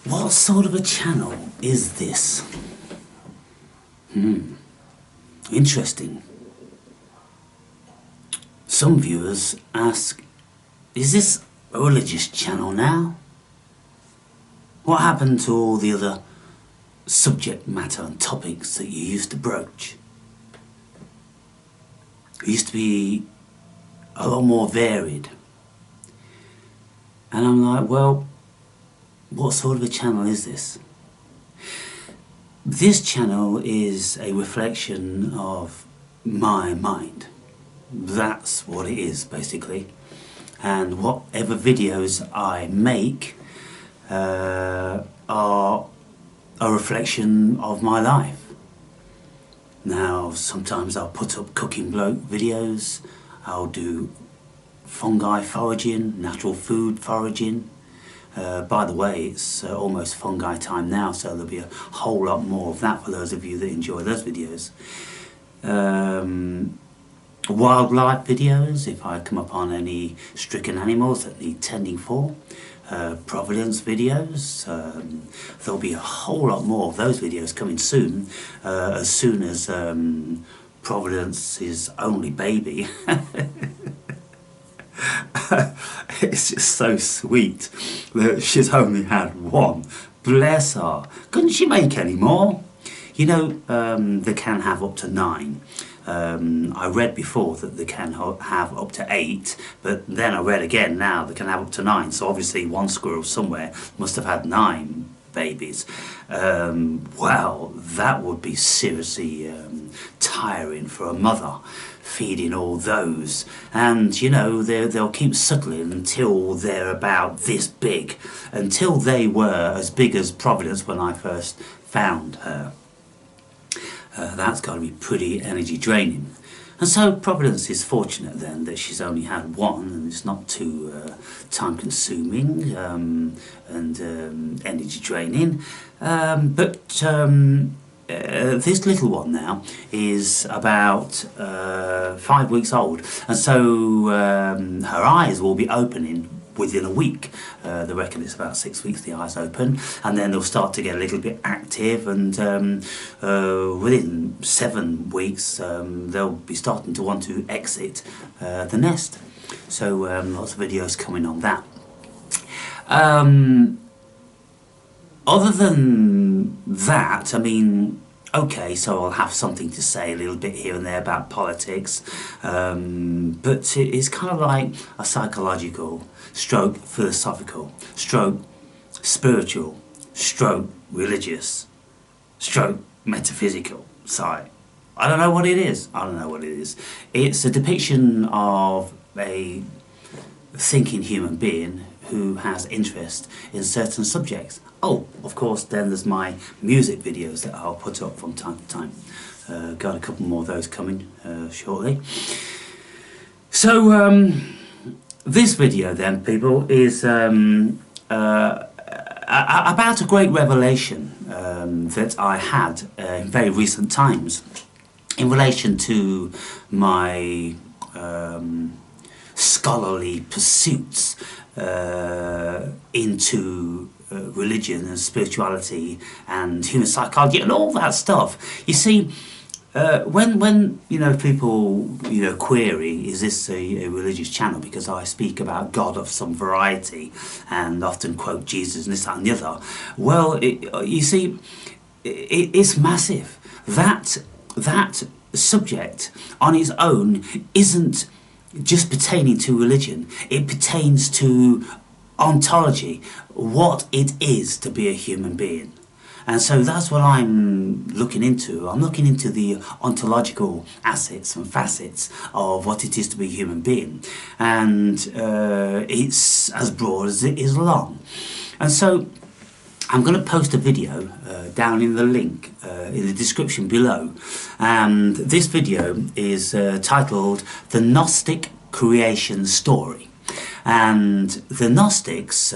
What sort of a channel is this? Interesting. Some viewers ask, is this a religious channel now? What happened to all the other subject matter and topics that you used to broach? It used to be a lot more varied. And I'm like, well, what sort of a channel is this? This channel is a reflection of my mind. That's what it is, basically. And whatever videos I make are a reflection of my life. Now, sometimes I'll put up cooking bloke videos, I'll do fungi foraging, natural food foraging. By the way, it's almost fungi time now, so there'll be a whole lot more of that for those of you that enjoy those videos. Wildlife videos, if I come upon any stricken animals that need tending for. Providence videos, there'll be a whole lot more of those videos coming soon as Providence's only baby. It's just so sweet that she's only had one. Bless her. Couldn't she make any more? You know, they can have up to 9. I read before that they can have up to 8, but then I read again now they can have up to 9. So obviously one squirrel somewhere must have had 9 babies. Well, that would be seriously tiring for a mother, feeding all those. And you know, they'll keep suckling until they're about this big, until they were as big as Providence when I first found her. That's got to be pretty energy draining. And so Providence is fortunate then that she's only had one, and it's not too time consuming and energy draining. But this little one now is about 5 weeks old, and so her eyes will be opening within a week. They reckon it's about 6 weeks the eyes open, and then they'll start to get a little bit active, and within 7 weeks they'll be starting to want to exit the nest. So lots of videos coming on that. Other than that, I mean, okay, so I'll have something to say a little bit here and there about politics, but it's kind of like a psychological, stroke philosophical, stroke spiritual, stroke religious, stroke metaphysical side. I don't know what it is. I don't know what it is. It's a depiction of a thinking human being who has interest in certain subjects. Oh, of course, then there's my music videos that I'll put up from time to time. Got a couple more of those coming shortly. So this video then, people, is about a great revelation that I had in very recent times in relation to my scholarly pursuits into religion and spirituality and human psychology and all that stuff. You see, when you know, people query, is this a religious channel because I speak about God of some variety and often quote Jesus and this, that and the other, well, you see, it's massive. That subject on its own isn't just pertaining to religion. It pertains to ontology, what it is to be a human being. And so that's what I'm looking into. I'm looking into the ontological assets and facets of what it is to be a human being. And it's as broad as it is long. And so I'm going to post a video down in the link in the description below. And this video is titled The Gnostic Creation Story. And the Gnostics,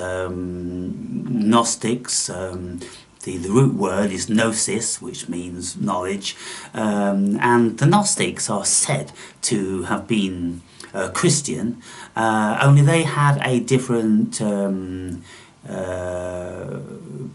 the root word is gnosis, which means knowledge, and the Gnostics are said to have been Christian, only they had a different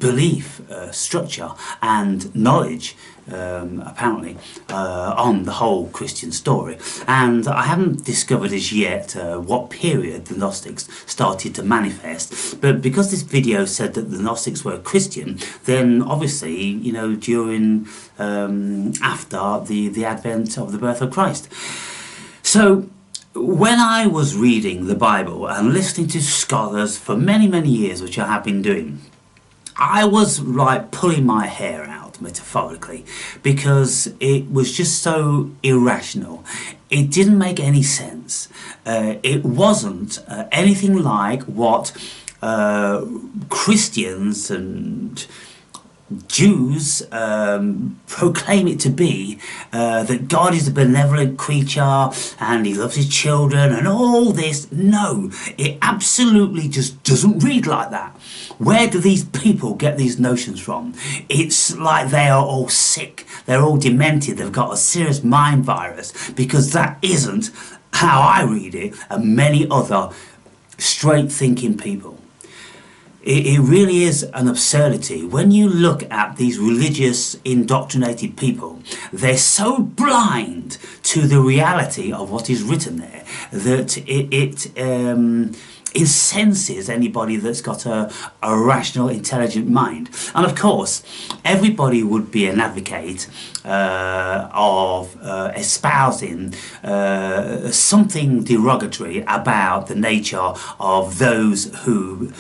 belief structure and knowledge, apparently, on the whole Christian story. And I haven't discovered as yet what period the Gnostics started to manifest, but because this video said that the Gnostics were Christian, then obviously, you know, during after the advent of the birth of Christ. So when I was reading the Bible and listening to scholars for many years, which I have been doing, I was like pulling my hair out, metaphorically, because it was just so irrational. It didn't make any sense. It wasn't anything like what Christians and Jews proclaim it to be, that God is a benevolent creature and he loves his children and all this. No, it absolutely just doesn't read like that. Where do these people get these notions from? It's like they are all sick, they're all demented, they've got a serious mind virus, because that isn't how I read it and many other straight thinking people. It really is an absurdity. When you look at these religious, indoctrinated people, they're so blind to the reality of what is written there that it incenses anybody that's got a rational, intelligent mind. And of course, everybody would be an advocate of espousing something derogatory about the nature of those who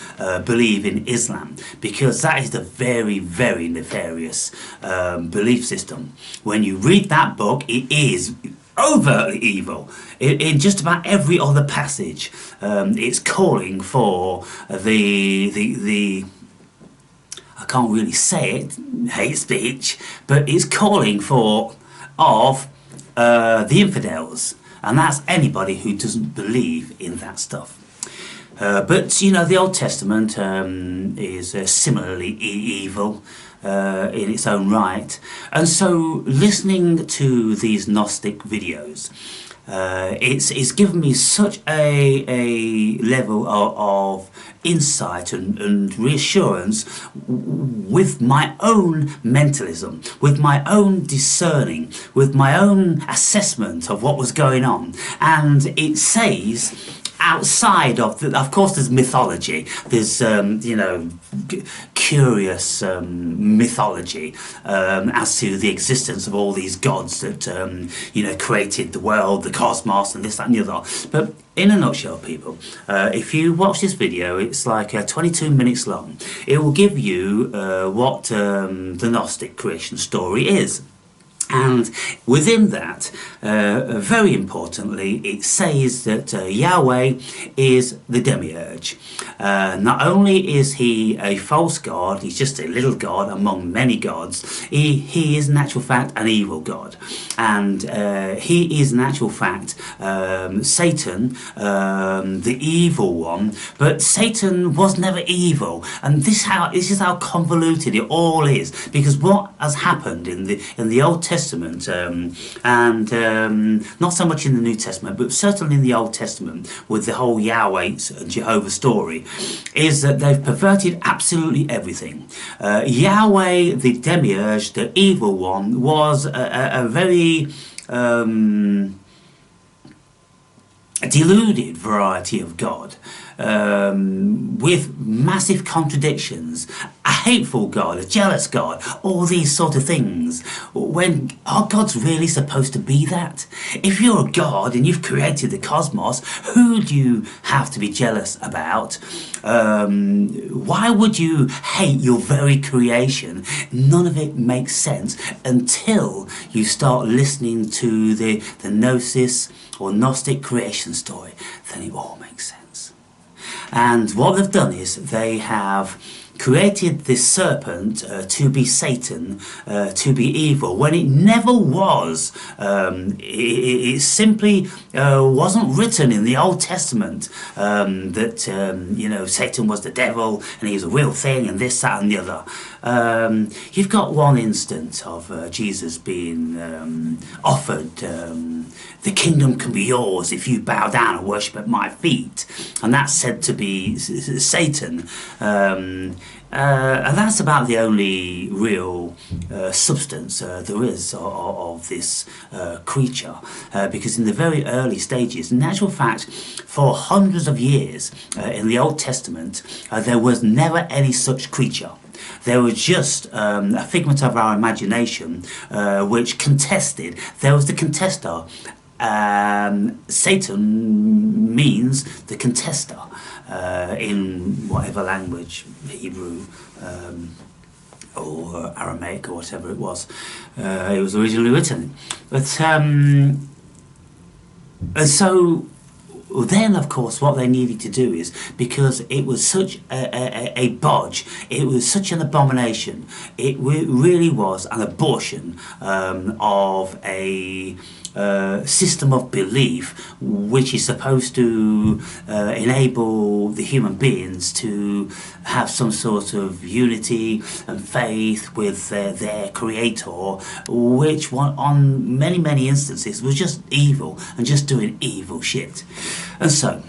believe in Islam, because that is the very nefarious belief system. When you read that book, it is overtly evil. In just about every other passage, it's calling for the I can't really say it, hate speech, but it's calling for the infidels, and that's anybody who doesn't believe in that stuff. But you know, the Old Testament is similarly evil in its own right, and so listening to these Gnostic videos, it's given me such a level of insight and reassurance with my own mentalism, with my own discerning, with my own assessment of what was going on. And it says, outside of course there's mythology, there's you know, curious mythology as to the existence of all these gods that you know, created the world, the cosmos, and this, that and the other. But in a nutshell, people, if you watch this video, it's like 22 minutes long. It will give you what the Gnostic creation story is. And within that, very importantly, it says that Yahweh is the demiurge. Not only is he a false god, he's just a little god among many gods, he is in actual fact an evil god. And he is in actual fact Satan, the evil one. But Satan was never evil, and this is how convoluted it all is, because what has happened in the Old Testament, and not so much in the New Testament, but certainly in the Old Testament with the whole Yahweh and Jehovah story, is that they've perverted absolutely everything. Yahweh, the demiurge, the evil one, was a very deluded variety of God, with massive contradictions, a hateful God, a jealous God, all these sort of things. When are gods really supposed to be that? If you're a god and you've created the cosmos, who do you have to be jealous about? Why would you hate your very creation? None of it makes sense until you start listening to the Gnosis or Gnostic creation story. Then it all makes sense. And what they've done is they have created this serpent to be Satan, to be evil, when it never was. It simply wasn't written in the Old Testament that you know, Satan was the devil and he was a real thing and this, that and the other. You've got one instance of Jesus being offered, the kingdom can be yours if you bow down and worship at my feet, and that's said to be Satan. And that's about the only real substance there is of this creature, because in the very early stages, in actual fact, for hundreds of years in the Old Testament, there was never any such creature. There was just a figment of our imagination which contested. There was the contester. Satan means the contester in whatever language, Hebrew or Aramaic or whatever it was originally written. But and so then, of course, what they needed to do is, because it was such a bodge, it was such an abomination, it really was an abortion of a system of belief which is supposed to enable the human beings to have some sort of unity and faith with their creator, which on many instances was just evil and just doing evil shit. And so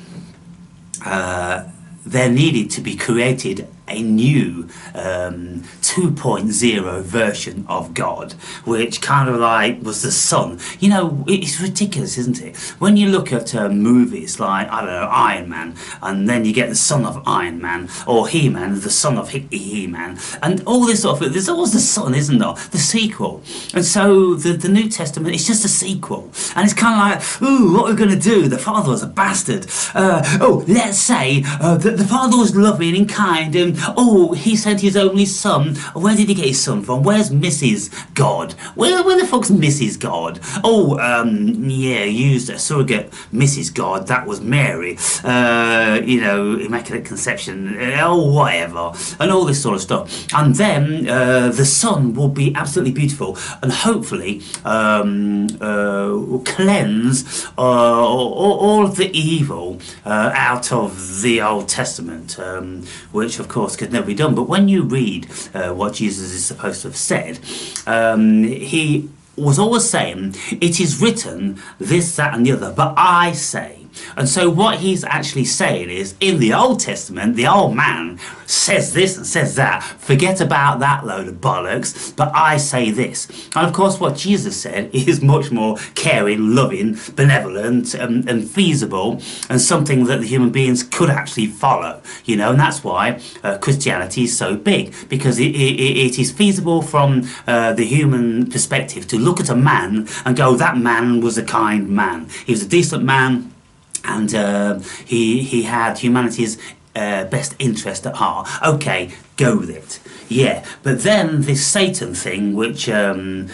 there needed to be created a new 2.0 version of God, which kind of like was the sun. You know, it's ridiculous, isn't it? When you look at movies like, I don't know, Iron Man, and then you get the son of Iron Man, or He-Man, the son of He-Man, and all this sort of, there's always the son, isn't there? The sequel. And so the New Testament is just a sequel. And it's kind of like, ooh, what are we going to do? The father was a bastard. Let's say that the father was loving and kind, and he sent his only son. Where did he get his son from? Where's Mrs. God? Where the fuck's Mrs. God? He used a surrogate Mrs. God. That was Mary. Immaculate Conception. Whatever. And all this sort of stuff. And then the son will be absolutely beautiful and hopefully cleanse all of the evil out of the Old Testament, which of course could never be done. But when you read what Jesus is supposed to have said, he was always saying, it is written this, that and the other, but I say. And so what he's actually saying is, in the Old Testament, the old man says this and says that. Forget about that load of bollocks, but I say this. And of course what Jesus said is much more caring, loving, benevolent and feasible, and something that the human beings could actually follow. You know, and that's why Christianity is so big, because it is feasible from the human perspective to look at a man and go, that man was a kind man. He was a decent man. And he had humanity's best interest at heart. Okay, go with it. Yeah, but then this Satan thing, which all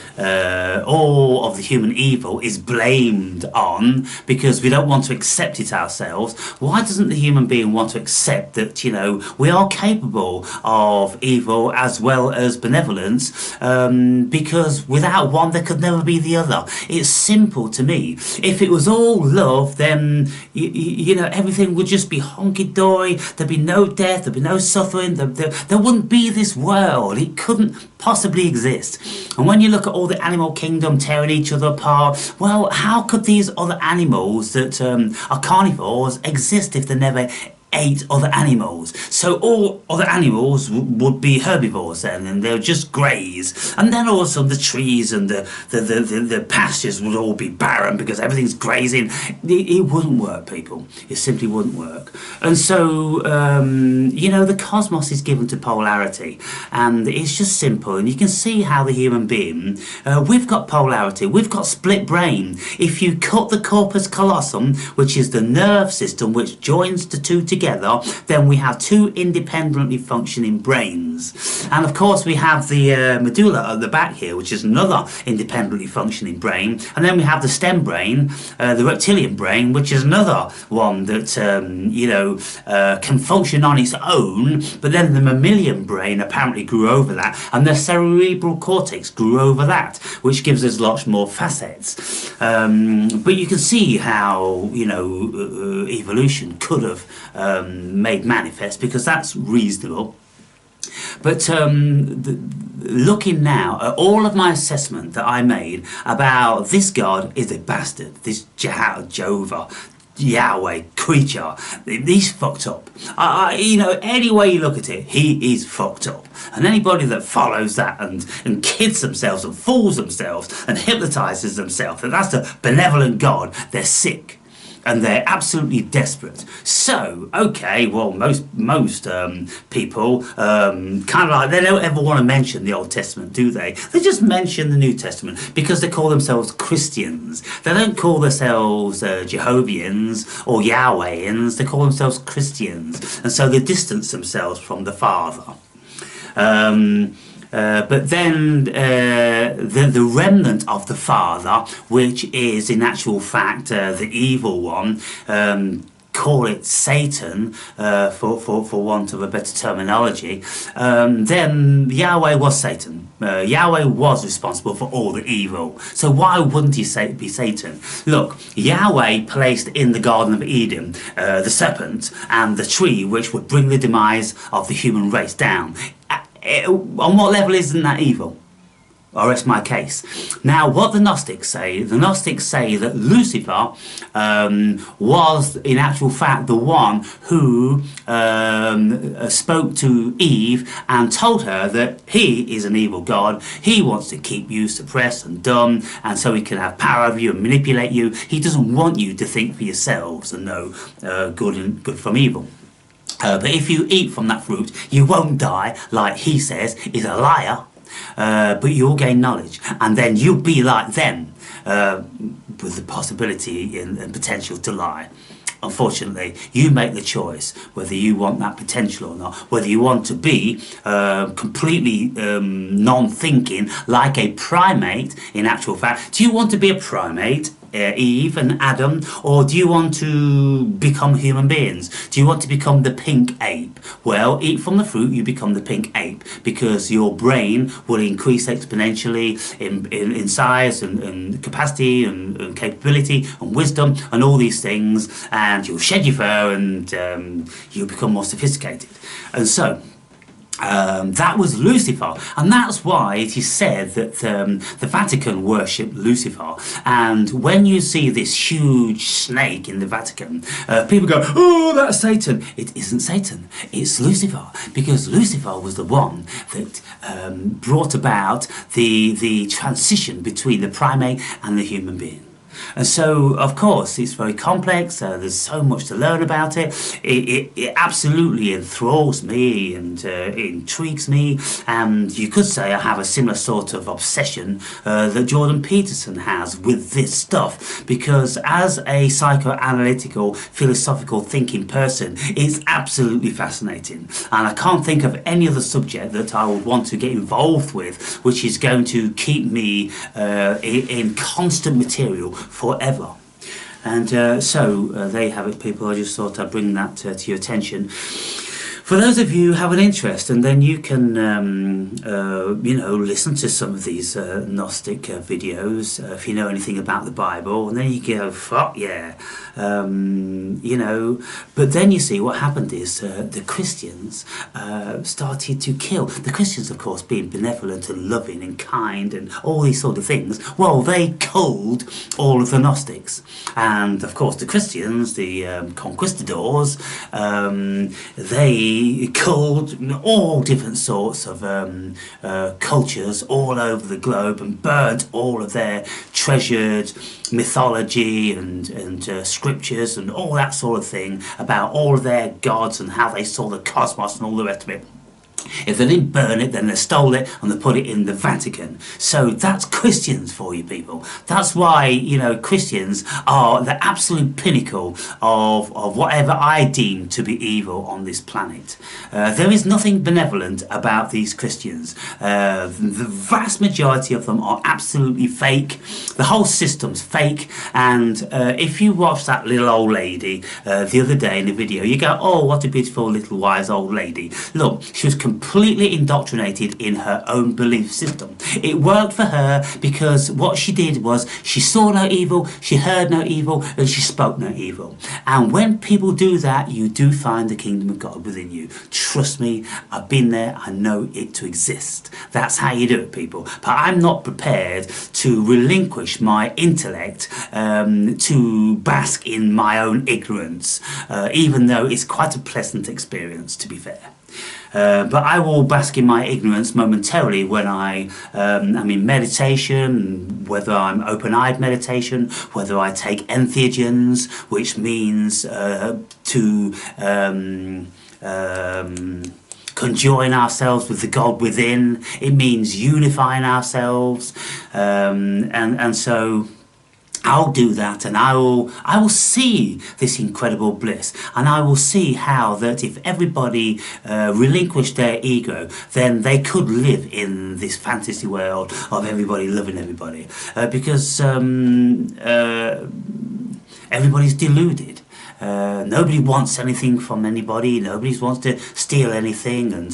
of the human evil is blamed on because we don't want to accept it ourselves. Why doesn't the human being want to accept that, you know, we are capable of evil as well as benevolence? Because without one, there could never be the other. It's simple to me. If it was all love, then, you know, everything would just be honky-dory. There'd be no death, there'd be no suffering, there wouldn't be this world. It couldn't possibly exist. And when you look at all the animal kingdom tearing each other apart, well, how could these other animals that are carnivores exist if they never ate other animals? So all other animals would be herbivores then, and they'll just graze, and then all of a sudden the trees and the pastures would all be barren because everything's grazing. It wouldn't work, people. It simply wouldn't work. And so you know, the cosmos is given to polarity, and it's just simple, and you can see how the human being, we've got polarity, we've got split brain. If you cut the corpus callosum, which is the nerve system which joins the two together, then we have two independently functioning brains. And of course we have the medulla at the back here, which is another independently functioning brain. And then we have the stem brain, the reptilian brain, which is another one that can function on its own. But then the mammalian brain apparently grew over that, and the cerebral cortex grew over that, which gives us lots more facets. But you can see how, you know, evolution could have made manifest, because that's reasonable. But looking now at all of my assessment that I made about this God is a bastard, this Jehovah, Yahweh creature, he's fucked up. You know, any way you look at it, he is fucked up. And anybody that follows that and kids themselves and fools themselves and hypnotizes themselves, and that's the benevolent God, they're sick. And they're absolutely desperate. So, okay, well, most people kind of like, they don't ever want to mention the Old Testament, do they? They just mention the New Testament because they call themselves Christians. They don't call themselves Jehovahans or Yahwehians. They call themselves Christians. And so they distance themselves from the Father. But then the remnant of the Father, which is in actual fact the evil one, call it Satan for want of a better terminology, then Yahweh was Satan. Yahweh was responsible for all the evil. So why wouldn't he be Satan? Look, Yahweh placed in the Garden of Eden the serpent and the tree which would bring the demise of the human race down. On what level isn't that evil? I'll rest my case. Now, what the Gnostics say that Lucifer was in actual fact the one who spoke to Eve and told her that he is an evil God. He wants to keep you suppressed and dumb, and so he can have power over you and manipulate you. He doesn't want you to think for yourselves and know good from evil. But if you eat from that fruit, you won't die, like he says, is a liar. But you'll gain knowledge, and then you'll be like them, with the possibility and potential to lie. Unfortunately, you make the choice whether you want that potential or not, whether you want to be completely non-thinking like a primate. In actual fact, do you want to be a primate, Eve and Adam, or do you want to become human beings? Do you want to become the pink ape? Well, eat from the fruit, you become the pink ape, because your brain will increase exponentially in size and capacity and capability and wisdom and all these things, and you'll shed your fur and you'll become more sophisticated. And so that was Lucifer, and that's why it is said that the Vatican worshipped Lucifer. And when you see this huge snake in the Vatican, people go, "Oh, that's Satan." It isn't Satan, it's Lucifer, because Lucifer was the one that brought about the transition between the primate and the human being. And so, of course, it's very complex. There's so much to learn about it. It absolutely enthralls me and intrigues me. And you could say I have a similar sort of obsession that Jordan Peterson has with this stuff. Because as a psychoanalytical, philosophical thinking person, it's absolutely fascinating. And I can't think of any other subject that I would want to get involved with, which is going to keep me in constant material forever. And so there you have it, people. I just thought I'd bring that to your attention. For those of you who have an interest, and then you can, you know, listen to some of these Gnostic videos if you know anything about the Bible, and then you go, fuck yeah, you know. But then you see what happened is the Christians started to kill. The Christians, of course, being benevolent and loving and kind and all these sort of things, well, they culled all of the Gnostics. And, of course, the Christians, the conquistadors, they culled all different sorts of cultures all over the globe and burnt all of their treasured mythology and scriptures and all that sort of thing about all of their gods and how they saw the cosmos and all the rest of it. If they didn't burn it, then they stole it and they put it in the Vatican. So that's Christians for you people. That's why, you know, Christians are the absolute pinnacle of whatever I deem to be evil on this planet. There is nothing benevolent about these Christians. The vast majority of them are absolutely fake. The whole system's fake. And if you watch that little old lady the other day in the video, you go, oh, what a beautiful little wise old lady. Look, she was completely indoctrinated in her own belief system. It worked for her because what she did was she saw no evil, she heard no evil, and she spoke no evil. And when people do that, you do find the kingdom of God within you. Trust me, I've been there, I know it to exist. That's how you do it, people. But I'm not prepared to relinquish my intellect to bask in my own ignorance, even though it's quite a pleasant experience, to be fair. But I will bask in my ignorance momentarily when I'm in meditation, whether I'm open-eyed meditation, whether I take entheogens, which means to conjoin ourselves with the God within. It means unifying ourselves, and so I'll do that, and I will see this incredible bliss, and I will see how that if everybody relinquished their ego, then they could live in this fantasy world of everybody loving everybody, because everybody's deluded. Nobody wants anything from anybody, nobody wants to steal anything, and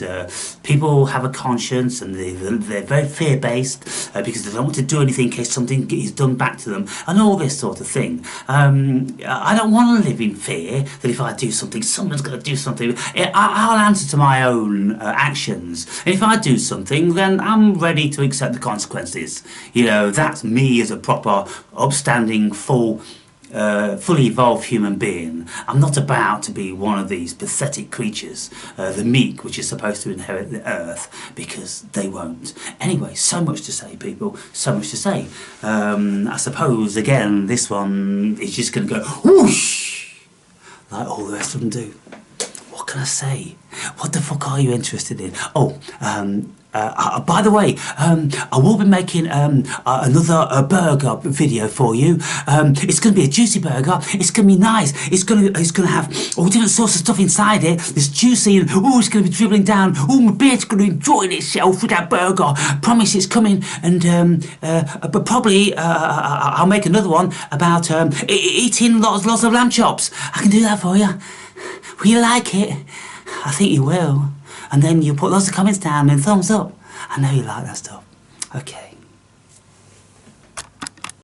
people have a conscience, and they're very fear-based because they don't want to do anything in case something is done back to them, and all this sort of thing. I don't want to live in fear that if I do something, someone's going to do something. I'll answer to my own actions, and if I do something, then I'm ready to accept the consequences. You know, that's me as a proper, upstanding, fully evolved human being. I'm not about to be one of these pathetic creatures, the meek, which is supposed to inherit the earth, because they won't. Anyway, so much to say, people, so much to say. I suppose, again, this one is just going to go whoosh, like all the rest of them do. What can I say? What the fuck are you interested in? Oh, by the way, I will be making another burger video for you. It's going to be a juicy burger. It's going to be nice. It's going to have all different sorts of stuff inside it. It's juicy, and oh, it's going to be dribbling down. Oh, my beard's going to enjoy itself with that burger. I promise it's coming. And but probably I'll make another one about eating lots of lamb chops. I can do that for you. Will you like it? I think you will. And then you put lots of comments down and thumbs up. I know you like that stuff. Okay.